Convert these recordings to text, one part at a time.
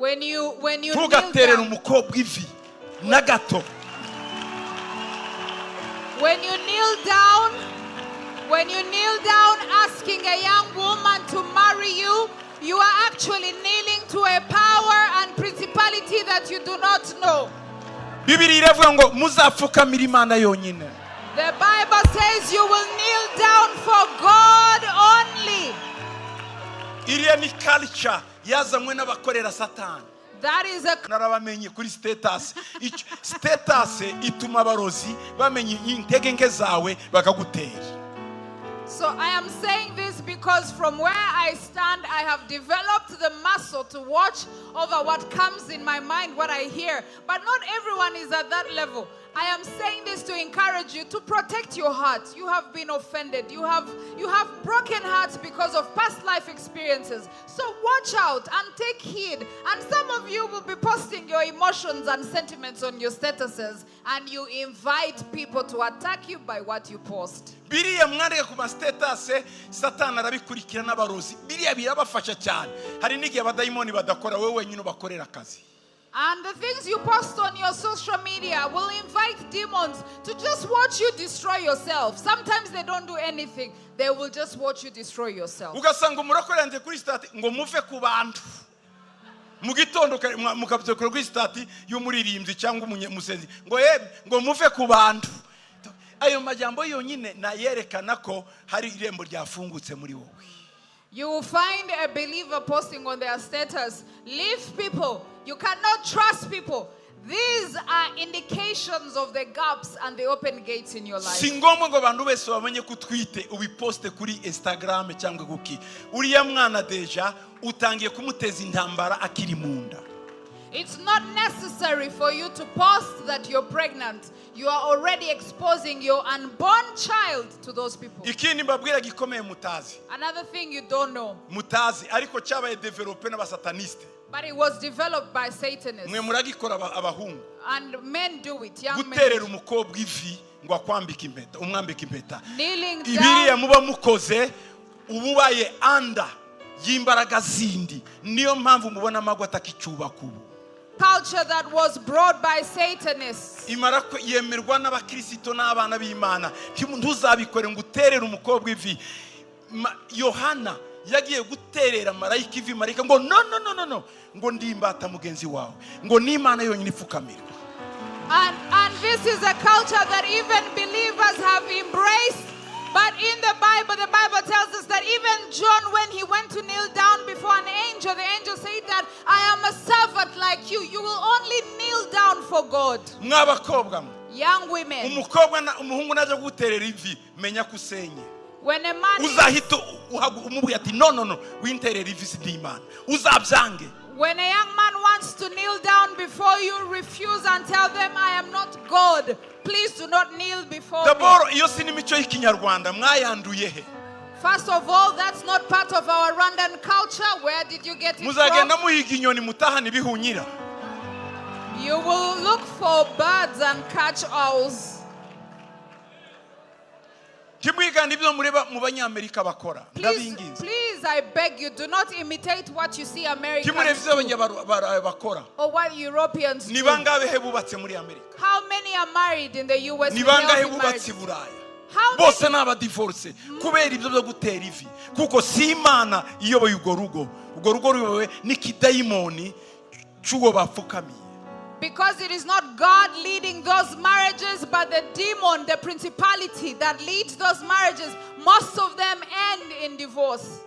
When you kneel ntugaterere down, umukobwa ivi na gato. when you kneel down asking a young woman to marry you, you are actually kneeling to a power and principality that you do not know. Bibiri iravuga ngo muzapfukamira Imana yonyine. The Bible says you will kneel down for God only. Iriya ni culture yazanywe n'abakorera Satani. That is a narabamenye kuri status. Status ituma abarozi bamenye intege nke zawe bakagutera. So I am saying this because from where I stand, I have developed the muscle to watch over what comes in my mind, what I hear. But not everyone is at that level. I am saying this to encourage you to protect your heart. You have been offended. You have broken hearts because of past life experiences. So watch out and take heed. And some of you will be posting your emotions and sentiments on your statuses, and you invite people to attack you by what you post. Biriya mwandika ku ma status Satani arabikurikira n'abarozi. Biriya birabafasha cyane. Hari n'igihe abadayimoni badakora wewe wenyine bakorera akazi. And the things you post on your social media will invite demons to just watch you destroy yourself. Sometimes they don't do anything. They will just watch you destroy yourself. Ugasanga umurokore yanze kuri stati ngo muve ku bantu. Mu gitondo mukabyukura kuri stati y'umuririmbyi cyangwa umusenzi ngo muve ku bantu. Ayo majambo yonyine na yerekana ko hari irembo ryafungutse muri wowe. You will find a believer posting on their status, leave people. You cannot trust people. These are indications of the gaps and the open gates in your life. Singombwa ngo bantu bese bamenye kutwite ubiposte kuri Instagram cyangwa guki. Uriya mwana deja utangiye kumuteza intambara akiri munda. It's not necessary for you to post that you're pregnant. You are already exposing your unborn child to those people. Ikindi mbabwira gikomeye mutazi. Another thing you don't know. Mutazi ariko cyabaye developer n'abasataniste. But it was developed by Satanists. Mwe muragikora abahungu. And men do it, young men. Guterera umukobwa ivi ngo akwambika impeta, umwambika impeta. Kneeling down. Ibiriya muba mukoze ububaye anda y'imbaraga zindi. Niyo mpamvu mubona amagwa atakicuba kubu. Culture that was brought by Satanists. Imara yemerwa n'abakristo n'abana b'Imana. Ntuzabikore ngo uterere umukobwa ivi. Yohana yagiye guterera marayika ivi, marayika ngo no ngo ndimbata mugenzi wawe ngo n'Imana yonyine ipfukamirwa. And this is a culture that even believers have embraced. But in the Bible tells us that even John, when he went to kneel down before an angel, the angel said that I am a servant like you. You will only kneel down for God. Young women. Umuhungu naje guterera ivi menya kusenye. When a man uzahita umubwira ati no winterera ivi si Imana. Uzabyange. When a young man wants to kneel down before you, refuse and tell them, I am not God. Please do not kneel before me. First of all, that's not part of our Rwandan culture. Where did you get it from? You will look for birds and catch owls. Please, I beg you, do not imitate what you see Americans do, or what Europeans do. How many are married in the US? Bose n'abadivorce kubera ibyo byo gutera ivi kuko si Imana iyoboye ugo rugo ruyobowe n'ikidayimoni cy'uwo bapfukamiye. Because it is not God leading those marriages, but the demon, the principality that leads those marriages. Most of them end in divorce.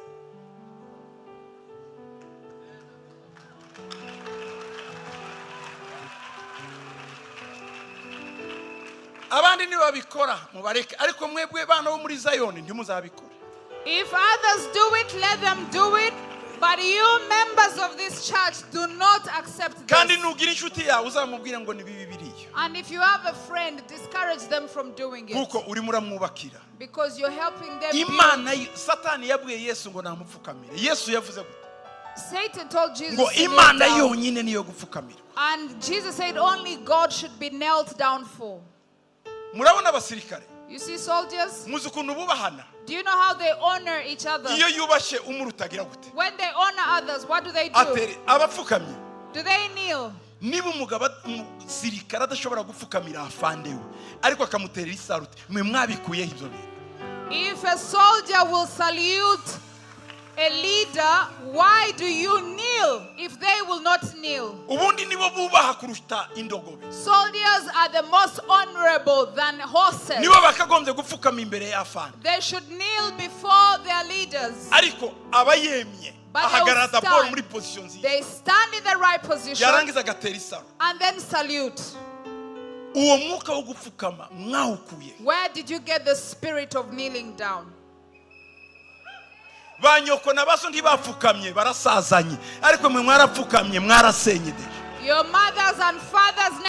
Abandi ni babikora mubareke ariko mwebwe bana bo muri Zayoni ntimuzabikora. If others do it, let them do it. But you members of this church do not accept this. Kandi nugira inshuti yawe uzamubwira ngo ni bibiriya. And if you have a friend, discourage them from doing it. Kuko uri muramwubakira. Because you're helping them. Imana Satani yabwiye Yesu ngo namupfukamire. Yesu yavuze gute? Satan told Jesus ngo Imana yonyine niyo gupfukamira. And Jesus said only God should be knelt down for. Murabona abasirikare? You see soldiers? Muzukuntu bubahana. Do you know how they honor each other? Iyo yubashe umurutagira gute? When they honor others, what do they do? Atere abapfukamye. Do they kneel? niba umugabo umusirikare adashobora gupfukamira afande we ariko akamutera isaruti mwe mwabikuyeho ibyo bintu. If a soldier will salute a leader, why do you kneel if they will not kneel? ubundi nibo bubaha kuruta indogobe. Soldiers are the most honorable than horses. nibo bakagombye gupfukama imbere y'afande. They should kneel before their leaders. ariko abayemye ahagarara Paul muri position nziza. They stand in the right position yarangiza agatera isaru. and then salute. uwo mwuka wo gupfukama mwawukuye. Where did you get the spirit of kneeling down? banyoko nabaso ntibapfukamye barasazanye ariko mwe mwarapfukamye mwarasenye. Your mothers and fathers